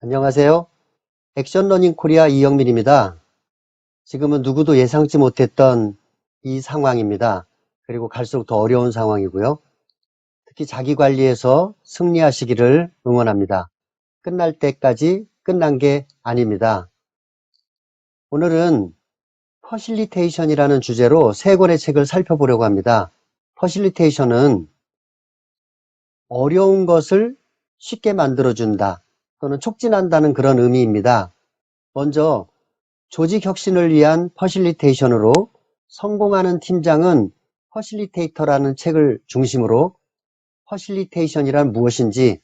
안녕하세요. 액션러닝 코리아 이영민입니다. 지금은 누구도 예상치 못했던 이 상황입니다. 그리고 갈수록 더 어려운 상황이고요. 특히 자기 관리에서 승리하시기를 응원합니다. 끝날 때까지 끝난 게 아닙니다. 오늘은 퍼실리테이션이라는 주제로 세 권의 책을 살펴보려고 합니다. 퍼실리테이션은 어려운 것을 쉽게 만들어준다 또는 촉진한다는 그런 의미입니다. 먼저 조직 혁신을 위한 퍼실리테이션으로 성공하는 팀장은 퍼실리테이터라는 책을 중심으로 퍼실리테이션이란 무엇인지,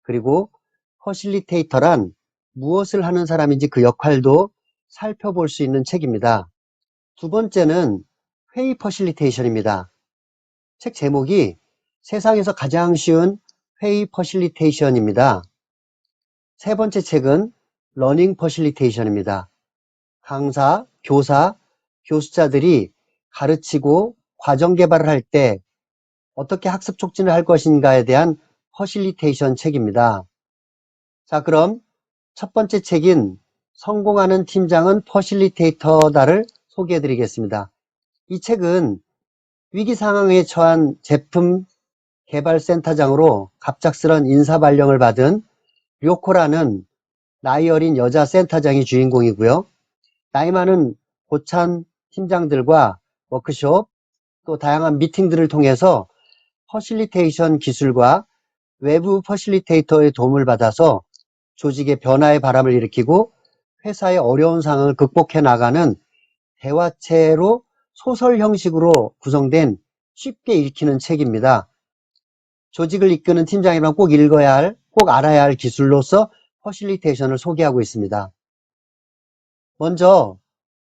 그리고 퍼실리테이터란 무엇을 하는 사람인지 그 역할도 살펴볼 수 있는 책입니다. 두 번째는 회의 퍼실리테이션입니다. 책 제목이 세상에서 가장 쉬운 회의 퍼실리테이션입니다. 세 번째 책은 러닝 퍼실리테이션입니다. 강사, 교사, 교수자들이 가르치고 과정 개발을 할 때 어떻게 학습 촉진을 할 것인가에 대한 퍼실리테이션 책입니다. 자, 그럼 첫 번째 책인 성공하는 팀장은 퍼실리테이터다를 소개해 드리겠습니다. 이 책은 위기 상황에 처한 제품 개발센터장으로 갑작스런 인사 발령을 받은 료코라는 나이 어린 여자 센터장이 주인공이고요. 나이 많은 고참 팀장들과 워크숍 또 다양한 미팅들을 통해서 퍼실리테이션 기술과 외부 퍼실리테이터의 도움을 받아서 조직의 변화의 바람을 일으키고 회사의 어려운 상황을 극복해 나가는 대화체로 소설 형식으로 구성된 쉽게 읽히는 책입니다. 조직을 이끄는 팀장이라면 꼭 읽어야 할, 꼭 알아야 할 기술로서 퍼실리테이션을 소개하고 있습니다. 먼저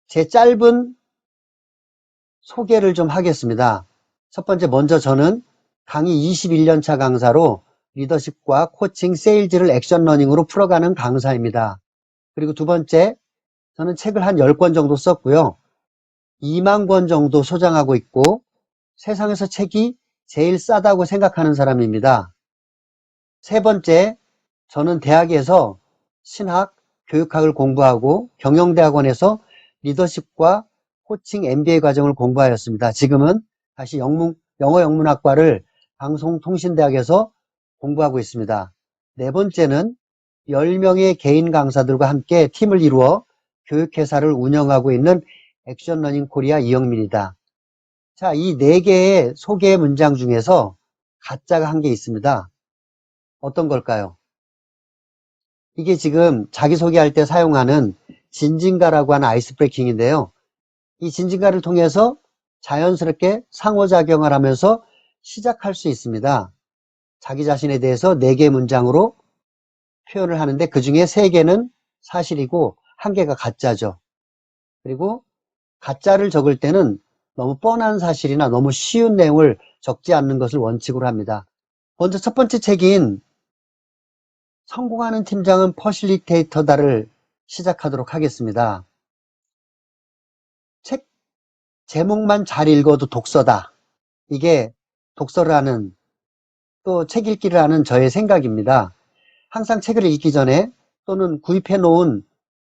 제 짧은 소개를 좀 하겠습니다. 첫 번째, 먼저 저는 강의 21년차 강사로 리더십과 코칭, 세일즈를 액션러닝으로 풀어가는 강사입니다. 그리고 두 번째, 저는 책을 한 10권 정도 썼고요. 2만 권 정도 소장하고 있고 세상에서 책이 제일 싸다고 생각하는 사람입니다. 세 번째, 저는 대학에서 신학, 교육학을 공부하고 경영대학원에서 리더십과 코칭 MBA 과정을 공부하였습니다. 지금은 다시 영어 영문학과를 방송통신대학에서 공부하고 있습니다. 네 번째는 10명의 개인 강사들과 함께 팀을 이루어 교육회사를 운영하고 있는 액션러닝 코리아 이영민이다. 자, 이 네 개의 소개 문장 중에서 가짜가 한 개 있습니다. 어떤 걸까요? 이게 지금 자기소개할 때 사용하는 진진가라고 하는 아이스 브레이킹인데요. 이 진진가를 통해서 자연스럽게 상호작용을 하면서 시작할 수 있습니다. 자기 자신에 대해서 4개 문장으로 표현을 하는데 그 중에 3개는 사실이고 1개가 가짜죠. 그리고 가짜를 적을 때는 너무 뻔한 사실이나 너무 쉬운 내용을 적지 않는 것을 원칙으로 합니다. 먼저 첫 번째 책인 성공하는 팀장은 퍼실리테이터다를 시작하도록 하겠습니다. 책 제목만 잘 읽어도 독서다. 이게 독서를 하는, 또 책 읽기를 하는 저의 생각입니다. 항상 책을 읽기 전에 또는 구입해 놓은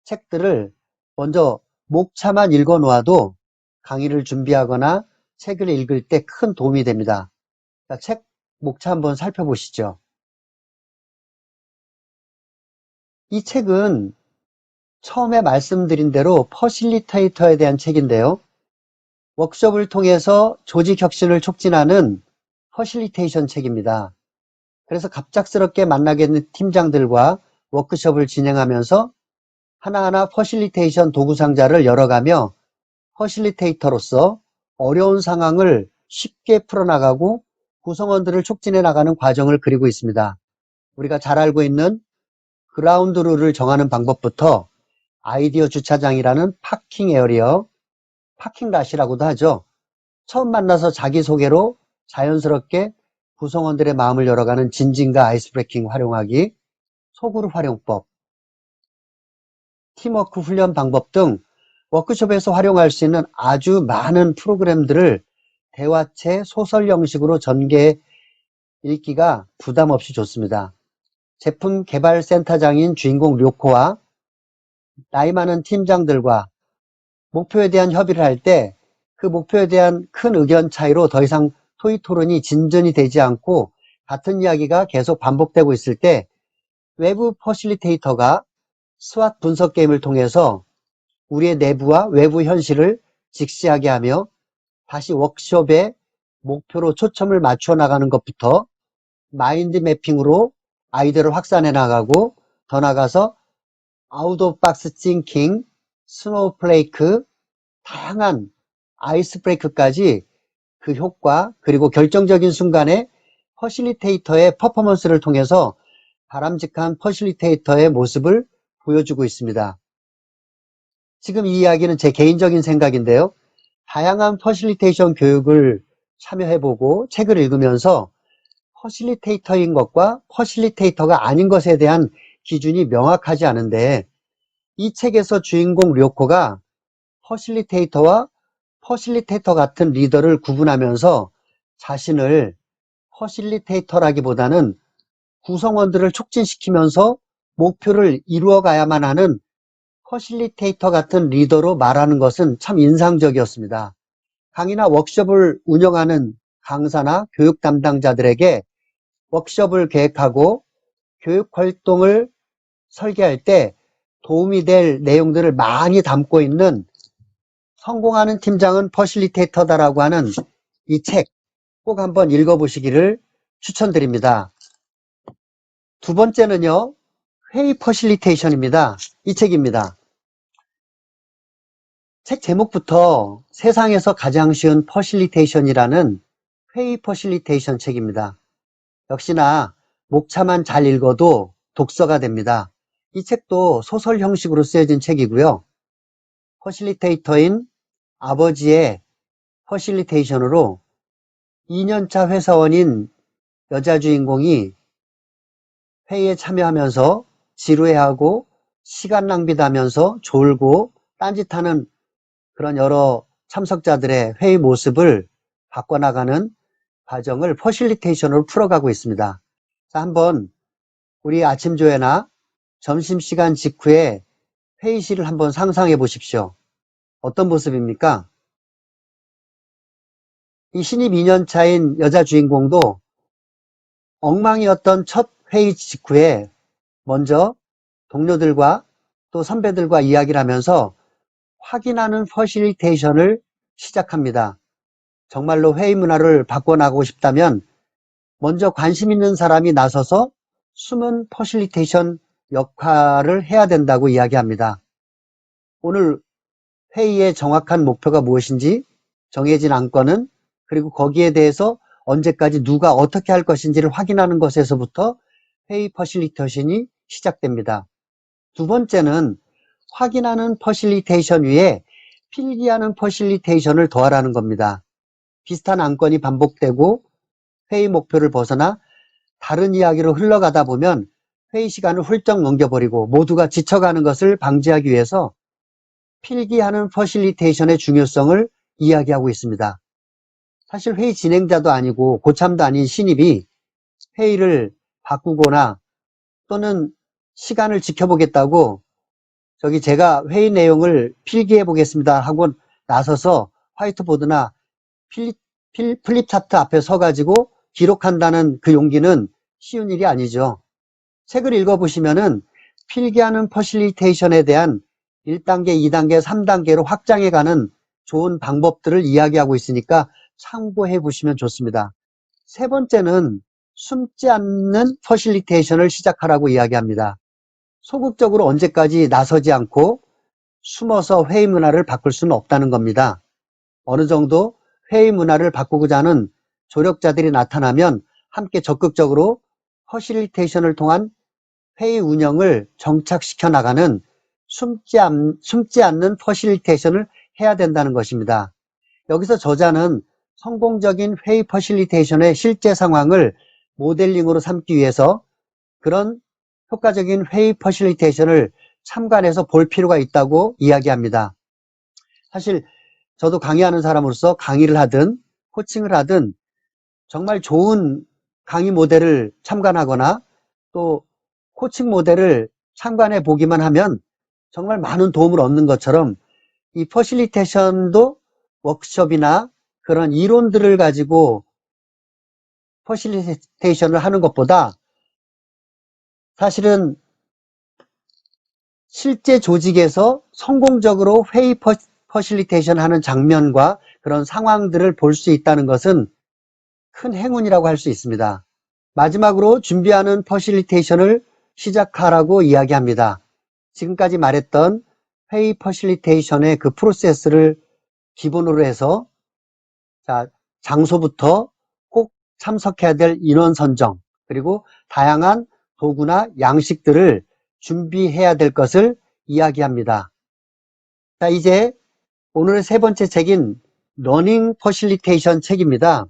책들을 먼저 목차만 읽어 놓아도 강의를 준비하거나 책을 읽을 때 큰 도움이 됩니다. 책 목차 한번 살펴보시죠. 이 책은 처음에 말씀드린 대로 퍼실리테이터에 대한 책인데요. 워크숍을 통해서 조직 혁신을 촉진하는 퍼실리테이션 책입니다. 그래서 갑작스럽게 만나게 된 팀장들과 워크숍을 진행하면서 하나하나 퍼실리테이션 도구 상자를 열어가며 퍼실리테이터로서 어려운 상황을 쉽게 풀어나가고 구성원들을 촉진해 나가는 과정을 그리고 있습니다. 우리가 잘 알고 있는 그라운드 룰을 정하는 방법부터 아이디어 주차장이라는 파킹 에어리어, 파킹 랏이라고도 하죠. 처음 만나서 자기소개로 자연스럽게 구성원들의 마음을 열어가는 진진과 아이스 브레이킹 활용하기, 소그룹 활용법, 팀워크 훈련 방법 등 워크숍에서 활용할 수 있는 아주 많은 프로그램들을 대화체 소설 형식으로 전개 읽기가 부담 없이 좋습니다. 제품 개발센터장인 주인공 료코와 나이 많은 팀장들과 목표에 대한 협의를 할 때 그 목표에 대한 큰 의견 차이로 더 이상 토의 토론이 진전이 되지 않고 같은 이야기가 계속 반복되고 있을 때 외부 퍼실리테이터가 스왓 분석 게임을 통해서 우리의 내부와 외부 현실을 직시하게 하며 다시 워크숍의 목표로 초점을 맞춰 나가는 것부터 마인드 매핑으로 아이디어를 확산해 나가고 더 나가서 아웃 오브 박스 띵킹, 스노우플레이크, 다양한 아이스 브레이크까지 그 효과 그리고 결정적인 순간에 퍼실리테이터의 퍼포먼스를 통해서 바람직한 퍼실리테이터의 모습을 보여주고 있습니다. 지금 이 이야기는 제 개인적인 생각인데요. 다양한 퍼실리테이션 교육을 참여해보고 책을 읽으면서 퍼실리테이터인 것과 퍼실리테이터가 아닌 것에 대한 기준이 명확하지 않은데 이 책에서 주인공 료코가 퍼실리테이터와 퍼실리테이터 같은 리더를 구분하면서 자신을 퍼실리테이터라기보다는 구성원들을 촉진시키면서 목표를 이루어가야만 하는 퍼실리테이터 같은 리더로 말하는 것은 참 인상적이었습니다. 강의나 워크숍을 운영하는 강사나 교육 담당자들에게 워크숍을 계획하고 교육 활동을 설계할 때 도움이 될 내용들을 많이 담고 있는 성공하는 팀장은 퍼실리테이터다라고 하는 이 책 꼭 한번 읽어보시기를 추천드립니다. 두 번째는요, 회의 퍼실리테이션입니다. 이 책입니다. 책 제목부터 세상에서 가장 쉬운 퍼실리테이션이라는 회의 퍼실리테이션 책입니다. 역시나 목차만 잘 읽어도 독서가 됩니다. 이 책도 소설 형식으로 쓰여진 책이고요. 퍼실리테이터인 아버지의 퍼실리테이션으로 2년차 회사원인 여자 주인공이 회의에 참여하면서 지루해하고 시간 낭비도 하면서 졸고 딴짓하는 그런 여러 참석자들의 회의 모습을 바꿔나가는 과정을 퍼실리테이션으로 풀어가고 있습니다. 자, 한번 우리 아침 조회나 점심시간 직후에 회의실을 한번 상상해 보십시오. 어떤 모습입니까? 이 신입 2년차인 여자 주인공도 엉망이었던 첫 회의 직후에 먼저 동료들과 또 선배들과 이야기를 하면서 확인하는 퍼실리테이션을 시작합니다. 정말로 회의 문화를 바꿔나가고 싶다면 먼저 관심 있는 사람이 나서서 숨은 퍼실리테이션 역할을 해야 된다고 이야기합니다. 오늘 회의의 정확한 목표가 무엇인지 정해진 안건은 그리고 거기에 대해서 언제까지 누가 어떻게 할 것인지를 확인하는 것에서부터 회의 퍼실리테이션이 시작됩니다. 두 번째는 확인하는 퍼실리테이션 위에 필기하는 퍼실리테이션을 더하라는 겁니다. 비슷한 안건이 반복되고 회의 목표를 벗어나 다른 이야기로 흘러가다 보면 회의 시간을 훌쩍 넘겨버리고 모두가 지쳐가는 것을 방지하기 위해서 필기하는 퍼실리테이션의 중요성을 이야기하고 있습니다. 사실 회의 진행자도 아니고 고참도 아닌 신입이 회의를 바꾸거나 또는 시간을 지켜보겠다고 저기 제가 회의 내용을 필기해 보겠습니다 하고 나서서 화이트보드나 플립차트 앞에 서가지고 기록한다는 그 용기는 쉬운 일이 아니죠. 책을 읽어보시면은 필기하는 퍼실리테이션에 대한 1단계, 2단계, 3단계로 확장해가는 좋은 방법들을 이야기하고 있으니까 참고해 보시면 좋습니다. 세 번째는 숨지 않는 퍼실리테이션을 시작하라고 이야기합니다. 소극적으로 언제까지 나서지 않고 숨어서 회의 문화를 바꿀 수는 없다는 겁니다. 어느 정도 회의 문화를 바꾸고자 하는 조력자들이 나타나면 함께 적극적으로 퍼실리테이션을 통한 회의 운영을 정착시켜 나가는 숨지 않는 퍼실리테이션을 해야 된다는 것입니다. 여기서 저자는 성공적인 회의 퍼실리테이션의 실제 상황을 모델링으로 삼기 위해서 그런 효과적인 회의 퍼실리테이션을 참관해서 볼 필요가 있다고 이야기합니다. 사실 저도 강의하는 사람으로서 강의를 하든 코칭을 하든 정말 좋은 강의 모델을 참관하거나 또 코칭 모델을 참관해 보기만 하면 정말 많은 도움을 얻는 것처럼 이 퍼실리테이션도 워크숍이나 그런 이론들을 가지고 퍼실리테이션을 하는 것보다 사실은 실제 조직에서 성공적으로 회의 퍼실리테이션 하는 장면과 그런 상황들을 볼 수 있다는 것은 큰 행운이라고 할 수 있습니다. 마지막으로 준비하는 퍼실리테이션을 시작하라고 이야기합니다. 지금까지 말했던 회의 퍼실리테이션의 그 프로세스를 기본으로 해서 장소부터 꼭 참석해야 될 인원 선정, 그리고 다양한 도구나 양식들을 준비해야 될 것을 이야기합니다. 자, 이제 오늘의 세 번째 책인 러닝 퍼실리테이션 책입니다.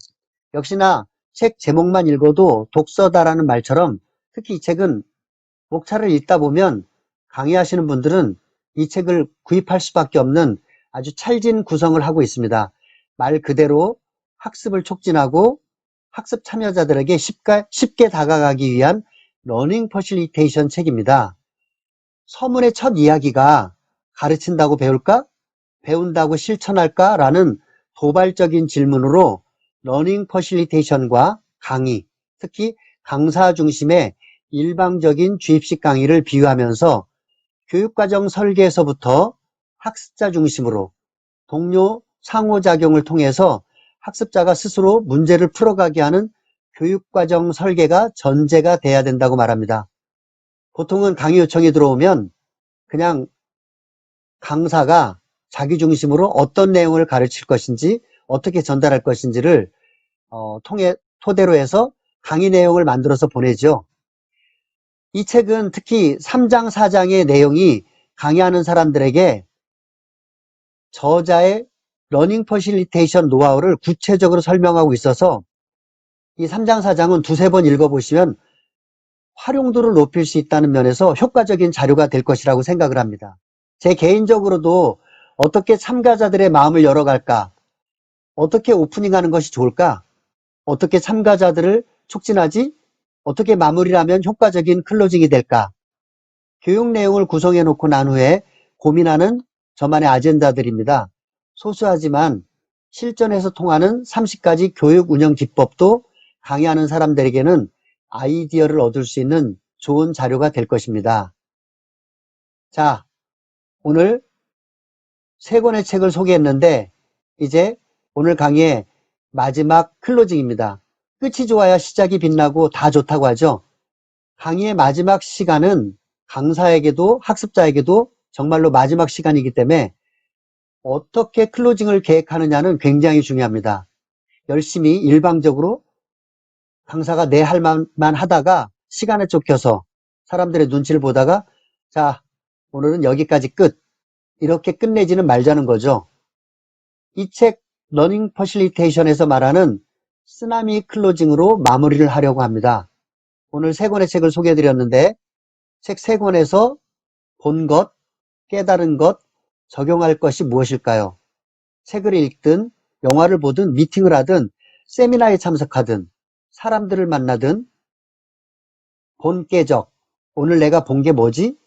역시나 책 제목만 읽어도 독서다라는 말처럼 특히 이 책은 목차를 읽다 보면 강의하시는 분들은 이 책을 구입할 수밖에 없는 아주 찰진 구성을 하고 있습니다. 말 그대로 학습을 촉진하고 학습 참여자들에게 쉽게 다가가기 위한 러닝 퍼실리테이션 책입니다. 서문의 첫 이야기가 가르친다고 배울까? 배운다고 실천할까? 라는 도발적인 질문으로 러닝 퍼실리테이션과 강의, 특히 강사 중심의 일방적인 주입식 강의를 비유하면서 교육과정 설계에서부터 학습자 중심으로 동료 상호작용을 통해서 학습자가 스스로 문제를 풀어가게 하는 교육과정 설계가 전제가 돼야 된다고 말합니다. 보통은 강의 요청이 들어오면 그냥 강사가 자기 중심으로 어떤 내용을 가르칠 것인지 어떻게 전달할 것인지를 토대로 해서 강의 내용을 만들어서 보내죠. 이 책은 특히 3장, 4장의 내용이 강의하는 사람들에게 저자의 러닝 퍼실리테이션 노하우를 구체적으로 설명하고 있어서 이 3장, 4장은 두세 번 읽어보시면 활용도를 높일 수 있다는 면에서 효과적인 자료가 될 것이라고 생각을 합니다. 제 개인적으로도 어떻게 참가자들의 마음을 열어갈까? 어떻게 오프닝하는 것이 좋을까? 어떻게 참가자들을 촉진하지? 어떻게 마무리를 하면 효과적인 클로징이 될까? 교육 내용을 구성해 놓고 난 후에 고민하는 저만의 아젠다들입니다. 소소하지만 실전에서 통하는 30가지 교육 운영 기법도 강의하는 사람들에게는 아이디어를 얻을 수 있는 좋은 자료가 될 것입니다. 자, 오늘 세 권의 책을 소개했는데 이제 오늘 강의의 마지막 클로징입니다. 끝이 좋아야 시작이 빛나고 다 좋다고 하죠. 강의의 마지막 시간은 강사에게도 학습자에게도 정말로 마지막 시간이기 때문에 어떻게 클로징을 계획하느냐는 굉장히 중요합니다. 열심히 일방적으로 강사가 내 할 말만 하다가 시간에 쫓겨서 사람들의 눈치를 보다가 자, 오늘은 여기까지 끝. 이렇게 끝내지는 말자는 거죠. 이 책 러닝 퍼실리테이션에서 말하는 쓰나미 클로징으로 마무리를 하려고 합니다. 오늘 세 권의 책을 소개해드렸는데 책 세 권에서 본 것, 깨달은 것, 적용할 것이 무엇일까요? 책을 읽든 영화를 보든 미팅을 하든 세미나에 참석하든 사람들을 만나든 본 깨적, 오늘 내가 본 게 뭐지?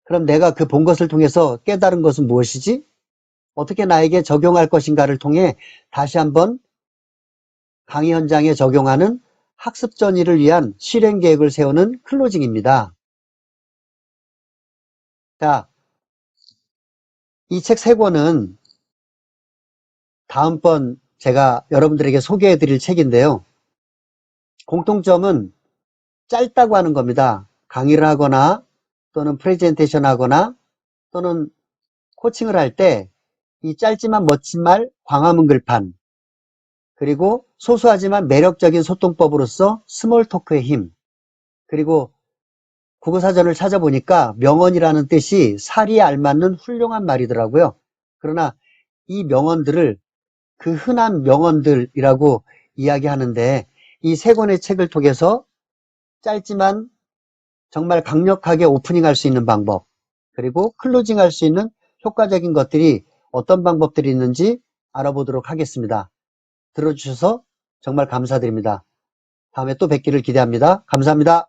그럼 내가 그 본 것을 통해서 깨달은 것은 무엇이지? 어떻게 나에게 적용할 것인가를 통해 다시 한번 강의 현장에 적용하는 학습 전이를 위한 실행 계획을 세우는 클로징입니다. 자, 이 책 세 권은 다음번 제가 여러분들에게 소개해 드릴 책인데요. 공통점은 짧다고 하는 겁니다. 강의를 하거나 또는 프레젠테이션 하거나 또는 코칭을 할 때 이 짧지만 멋진 말 광화문 글판, 그리고 소소하지만 매력적인 소통법으로서 스몰 토크의 힘, 그리고 국어사전을 찾아보니까 명언이라는 뜻이 사리에 알맞는 훌륭한 말이더라고요. 그러나 이 명언들을 그 흔한 명언들이라고 이야기하는데 이 세 권의 책을 통해서 짧지만 정말 강력하게 오프닝할 수 있는 방법, 그리고 클로징할 수 있는 효과적인 것들이 어떤 방법들이 있는지 알아보도록 하겠습니다. 들어주셔서 정말 감사드립니다. 다음에 또 뵙기를 기대합니다. 감사합니다.